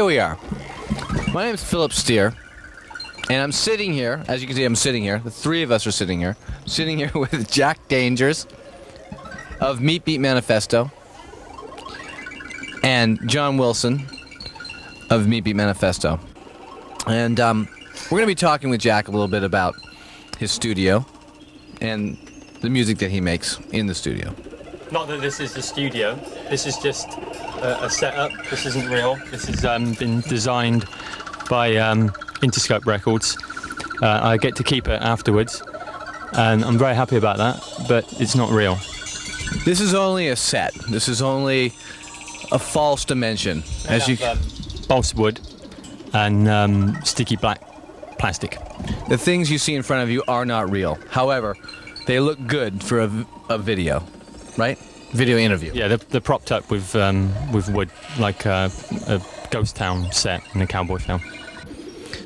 Here we are. My name is Philip Steir, and I'm sitting here. As you can see, I'm sitting here. The three of us are sitting here. I'm sitting here with Jack Dangers of Beat Manifesto and John Wilson of Beat Manifesto. And we're going to be talking with Jack a little bit about his studio and the music that he makes in the studio. Not that this is the studio. This is just a setup. This isn't real. This has been designed by Interscope Records. I get to keep it afterwards, and I'm very happy about that, but it's not real. This is only a set. This is only a false dimension. As you balsa wood and sticky black plastic. The things you see in front of you are not real. However, they look good for a video, right? Video interview. Yeah, they're propped up with wood, like a ghost town set in a cowboy film.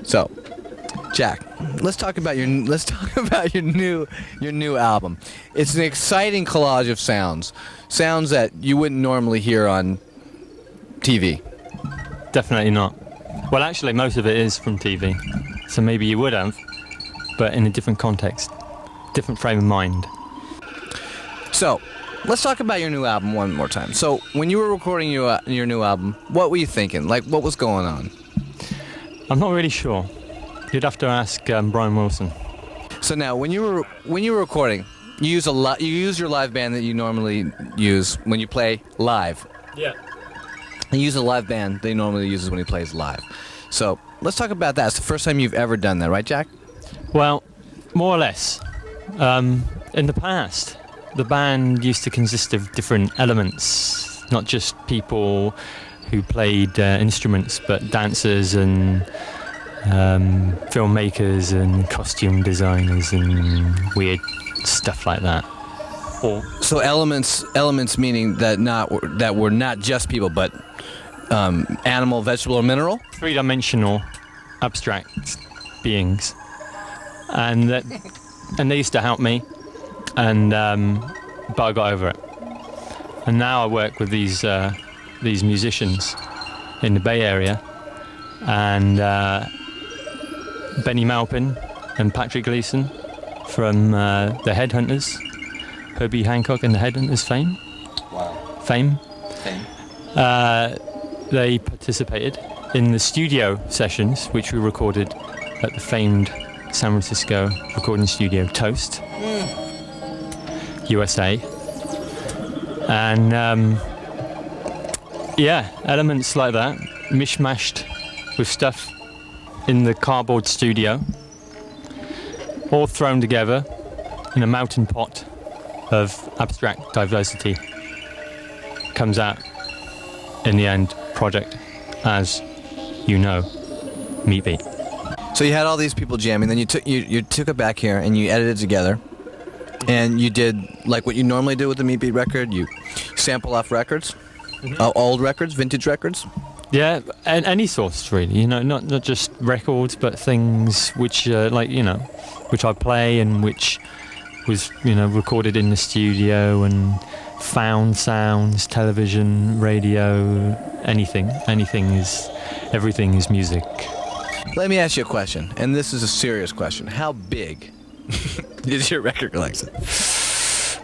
So, Jack, let's talk about your new album. It's an exciting collage of sounds that you wouldn't normally hear on TV. Definitely not. Well, actually, most of it is from TV, so maybe you would have, but in a different context, different frame of mind. So, let's talk about your new album one more time. So, when you were recording your new album, what were you thinking? Like, what was going on? I'm not really sure. You'd have to ask Brian Wilson. So now, when you were recording, you use your live band that you normally use when you play live. Yeah. You use a live band that he normally uses when he plays live. So let's talk about that. It's the first time you've ever done that, right, Jack? Well, more or less. In the past, the band used to consist of different elements, not just people who played instruments, but dancers and filmmakers and costume designers and weird stuff like that. So elements meaning that were not just people, but animal, vegetable, or mineral? Three-dimensional, abstract beings, and they used to help me, but I got over it. And now I work with these musicians in the Bay Area, and Benny Maupin and Patrick Gleason from the Headhunters, Herbie Hancock and the Headhunters fame. Wow. Fame. They participated in the studio sessions, which we recorded at the famed San Francisco recording studio Toast, USA. And yeah, elements like that, mishmashed with stuff in the cardboard studio, all thrown together in a melting pot of abstract diversity, comes out in the end project, as you know, Beat. So you had all these people jamming, then you took it back here and you edited it together, and you did like what you normally do with the Beat record. You sample off records, old records, vintage records. Yeah, and any source really, you know, not just records, but things which which I play and which was, recorded in the studio, and found sounds, television, radio, everything is music. Let me ask you a question, and this is a serious question. How big is your record collection?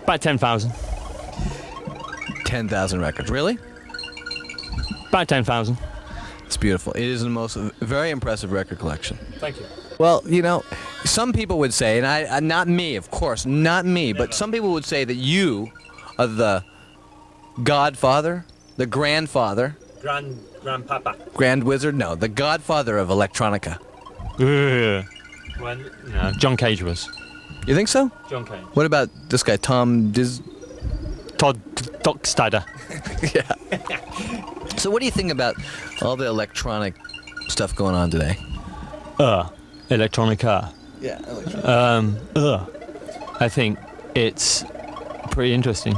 About 10,000. 10,000 records, really? About 10,000. It's beautiful. It is very impressive record collection. Thank you. Well, some people would say, and I not me, of course, not me, but some people would say that you are the godfather, the grandfather, grandpapa, grand wizard, no, the godfather of electronica. No, John Cage was. You think so? John Cage. What about this guy, Todd Dockstader? Yeah. So what do you think about all the electronic stuff going on today? Electronica. Yeah, electronica. I think it's pretty interesting.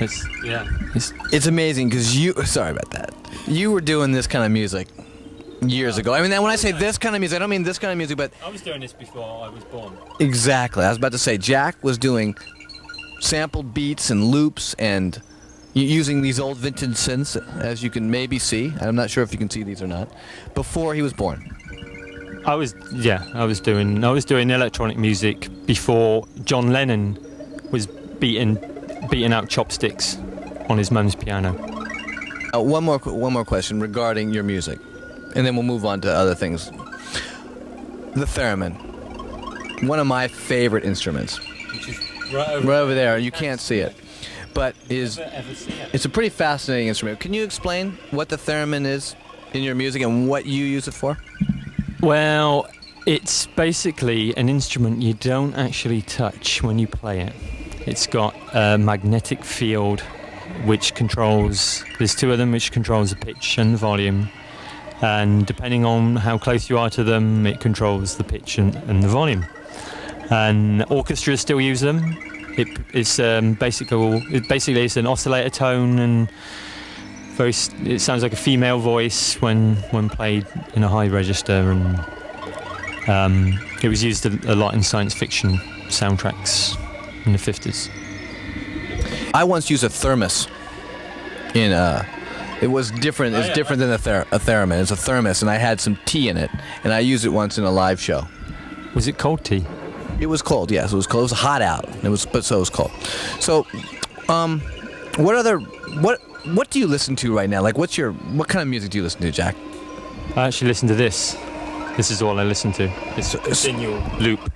It's amazing because sorry about that. You were doing this kind of music years ago. I mean, when I say this kind of music, I don't mean this kind of music, but I was doing this before I was born. Exactly. I was about to say Jack was doing sampled beats and loops and, using these old vintage synths, as you can maybe see. I'm not sure if you can see these or not. Before he was born. I was doing electronic music before John Lennon was beating out chopsticks on his mum's piano. One more question regarding your music, and then we'll move on to other things. The theremin, one of my favorite instruments. Which is right over there. You can't see it, but it's a pretty fascinating instrument. Can you explain what the theremin is in your music and what you use it for? Well, it's basically an instrument you don't actually touch when you play it. It's got a magnetic field which controls, there's two of them, which controls the pitch and the volume. And depending on how close you are to them, it controls the pitch and the volume. And orchestras still use them. It's basically it's an oscillator tone, and it sounds like a female voice when played in a high register, and it was used a lot in science fiction soundtracks in the 50s. I once used a thermos in it was different. It's different than a theremin. It's a thermos, and I had some tea in it, and I used it once in a live show. Was it cold tea? It was cold. Yes, it was cold. It was hot out. So it was cold. So, what do you listen to right now? Like, what kind of music do you listen to, Jack? I actually listen to this. This is all I listen to. It's a continual loop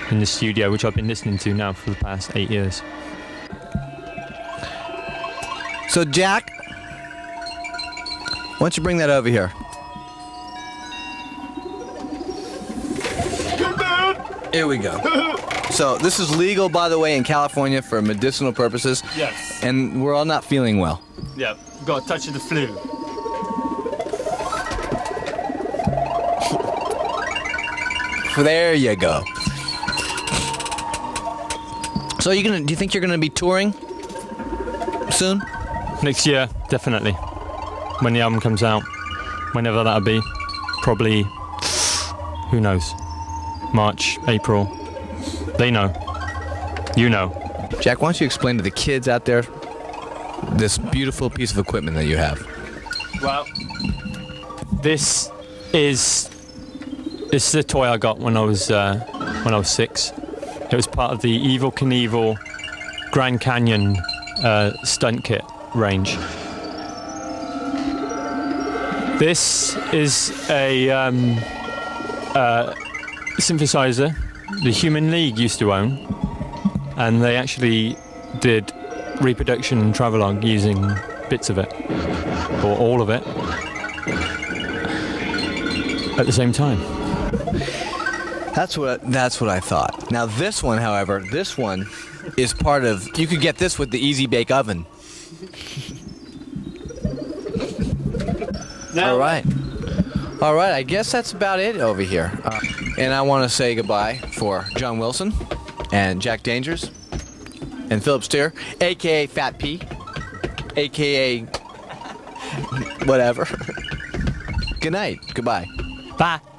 in the studio, which I've been listening to now for the past 8 years. So, Jack, why don't you bring that over here? Here we go. So this is legal, by the way, in California for medicinal purposes. Yes. And we're all not feeling well. Yeah, got a touch of the flu. There you go. So do you think you're gonna be touring soon? Next year, definitely. When the album comes out, whenever that'll be, probably, who knows? March, April. They know. You know. Jack, why don't you explain to the kids out there this beautiful piece of equipment that you have? Well, this is a toy I got when I was 6. It was part of the Evel Knievel Grand Canyon stunt kit range. This is a synthesizer the Human League used to own, and they actually did reproduction and travelogue using bits of it, or all of it, at the same time. That's what I thought. Now this one, however, is part of. You could get this with the Easy Bake Oven. All right. I guess that's about it over here. And I want to say goodbye for John Wilson and Jack Dangers and Philip Steir, a.k.a. Fat P, a.k.a. whatever. Good night. Goodbye. Bye.